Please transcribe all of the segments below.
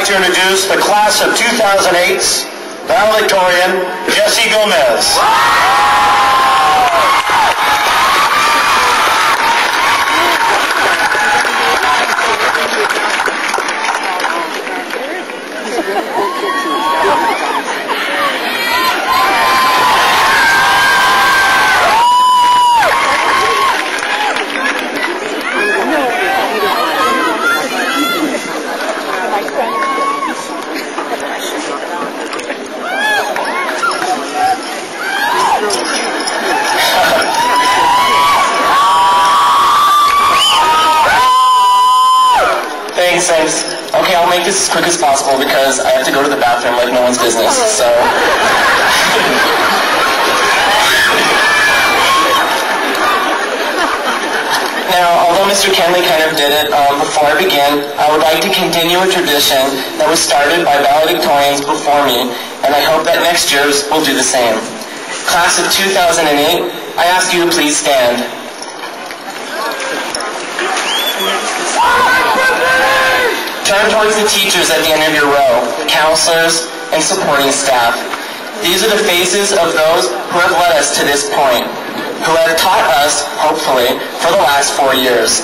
to introduce the class of 2008's valedictorian, Jesse Gomez. Thanks. Okay, I'll make this as quick as possible because I have to go to the bathroom like no one's business, so... Now, although Mr. Kenley kind of did it, before I begin, I would like to continue a tradition that was started by valedictorians before me, and I hope that next year's will do the same. Class of 2008, I ask you to please stand. Turn towards the teachers at the end of your row, counselors, and supporting staff. These are the faces of those who have led us to this point, who have taught us, hopefully, for the last 4 years.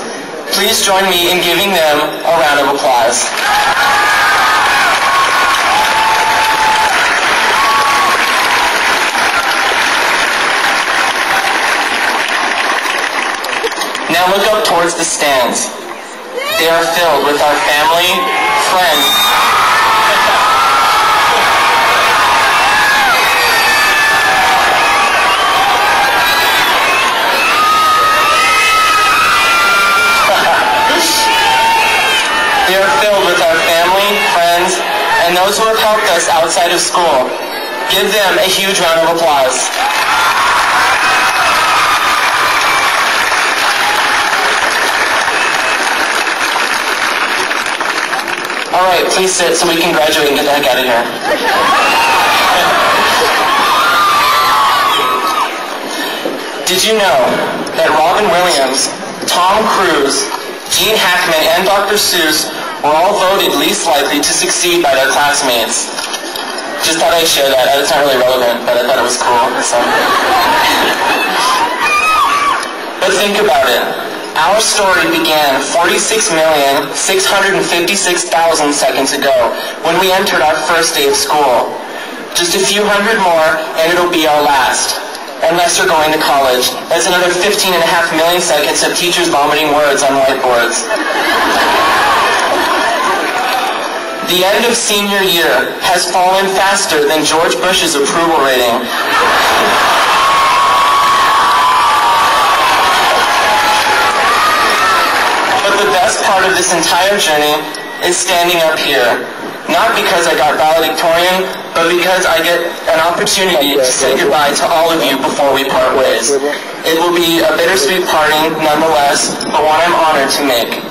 Please join me in giving them a round of applause. Now look up towards the stands. They are filled with our family, friends, they are filled with our family, friends, and those who have helped us outside of school. Give them a huge round of applause. All right, please sit so we can graduate and get the heck out of here. Did you know that Robin Williams, Tom Cruise, Gene Hackman, and Dr. Seuss were all voted least likely to succeed by their classmates? Just thought I'd share that. It's not really relevant, but I thought it was cool. So. But think about it. Our story began 46,656,000 seconds ago when we entered our first day of school. Just a few hundred more and it'll be our last. Unless you're going to college. That's another 15.5 million seconds of teachers vomiting words on whiteboards. The end of senior year has fallen faster than George Bush's approval rating. But the best part of this entire journey is standing up here. Not because I got valedictorian, but because I get an opportunity to say goodbye to all of you before we part ways. It will be a bittersweet parting nonetheless, but one I'm honored to make.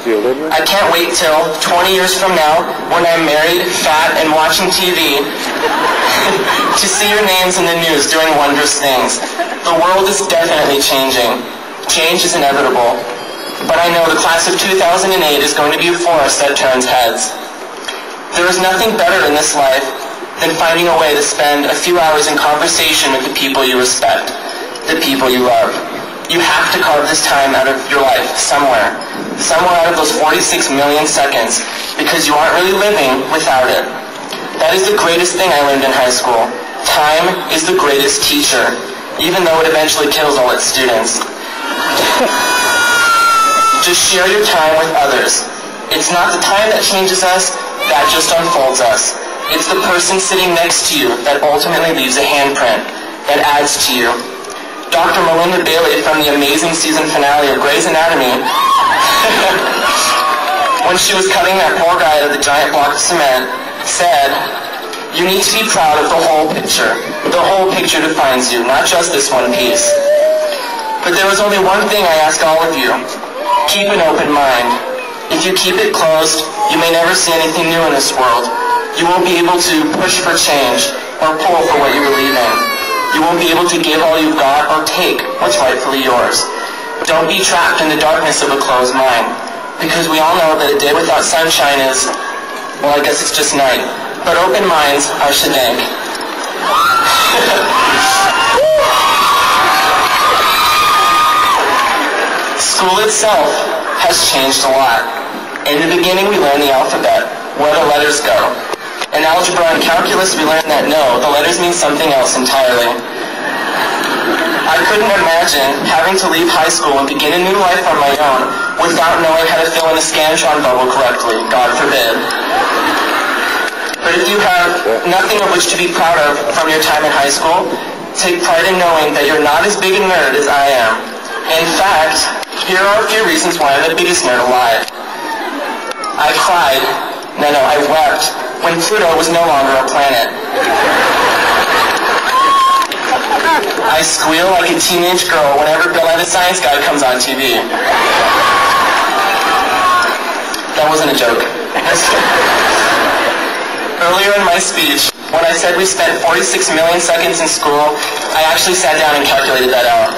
I can't wait till 20 years from now, when I'm married, fat, and watching TV, to see your names in the news doing wondrous things. The world is definitely changing. Change is inevitable. But I know the class of 2008 is going to be a force that turns heads. There is nothing better in this life than finding a way to spend a few hours in conversation with the people you respect, the people you love. You have to carve this time out of your life somewhere out of those 46 million seconds, because you aren't really living without it. That is the greatest thing I learned in high school. Time is the greatest teacher, even though it eventually kills all its students. Just share your time with others. It's not the time that changes us, that just unfolds us. It's the person sitting next to you that ultimately leaves a handprint, that adds to you. Dr. Melinda Bailey from the amazing season finale of Grey's Anatomy, when she was cutting that poor guy out of the giant block of cement, said, "You need to be proud of the whole picture. The whole picture defines you, not just this one piece." But there was only one thing I ask all of you. Keep an open mind. If you keep it closed, you may never see anything new in this world. You won't be able to push for change or pull for what you believe in. You won't be able to give all you've got or take what's rightfully yours. Don't be trapped in the darkness of a closed mind, because we all know that a day without sunshine is Well, I guess it's just night. But open minds are shadank. School itself has changed a lot. In the beginning, we learned the alphabet, where the letters go. In algebra and calculus, we learned that no, the letters mean something else entirely. I couldn't imagine having to leave high school and begin a new life on my own without knowing how to fill in a Scantron bubble correctly, God forbid. But if you have nothing of which to be proud of from your time in high school, take pride in knowing that you're not as big a nerd as I am. In fact, here are a few reasons why I'm the biggest nerd alive. I cried, I wept, when Pluto was no longer a planet. I squeal like a teenage girl whenever Bill and the Science Guy comes on TV. That wasn't a joke. Earlier in my speech, when I said we spent 46 million seconds in school, I actually sat down and calculated that out.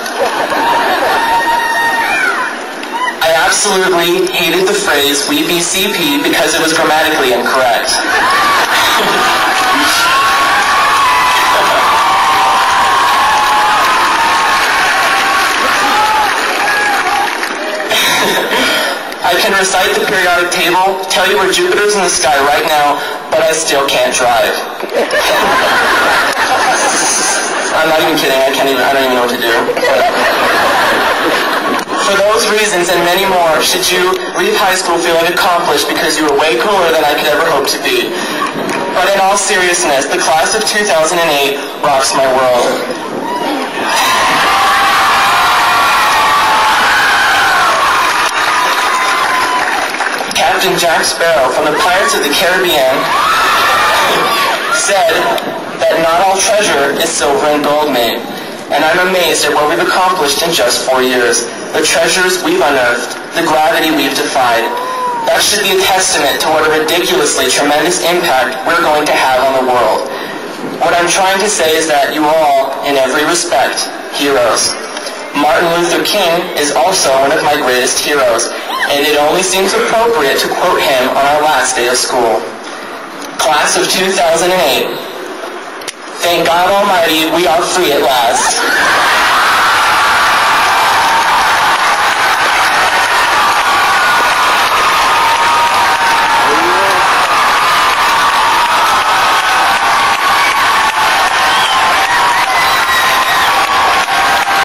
I absolutely hated the phrase "we be CP" because it was grammatically incorrect. I can recite the periodic table, tell you where Jupiter's in the sky right now, but I still can't drive. I'm not even kidding, I don't even know what to do. For those reasons and many more, should you leave high school feeling accomplished because you were way cooler than I could ever hope to be. But in all seriousness, the class of 2008 rocks my world. Captain Jack Sparrow from the Pirates of the Caribbean said that not all treasure is silver and gold made, and I'm amazed at what we've accomplished in just 4 years. The treasures we've unearthed, the gravity we've defied. That should be a testament to what a ridiculously tremendous impact we're going to have on the world. What I'm trying to say is that you are all, in every respect, heroes. Martin Luther King is also one of my greatest heroes, and it only seems appropriate to quote him on our last day of school. Class of 2008, thank God Almighty we are free at last.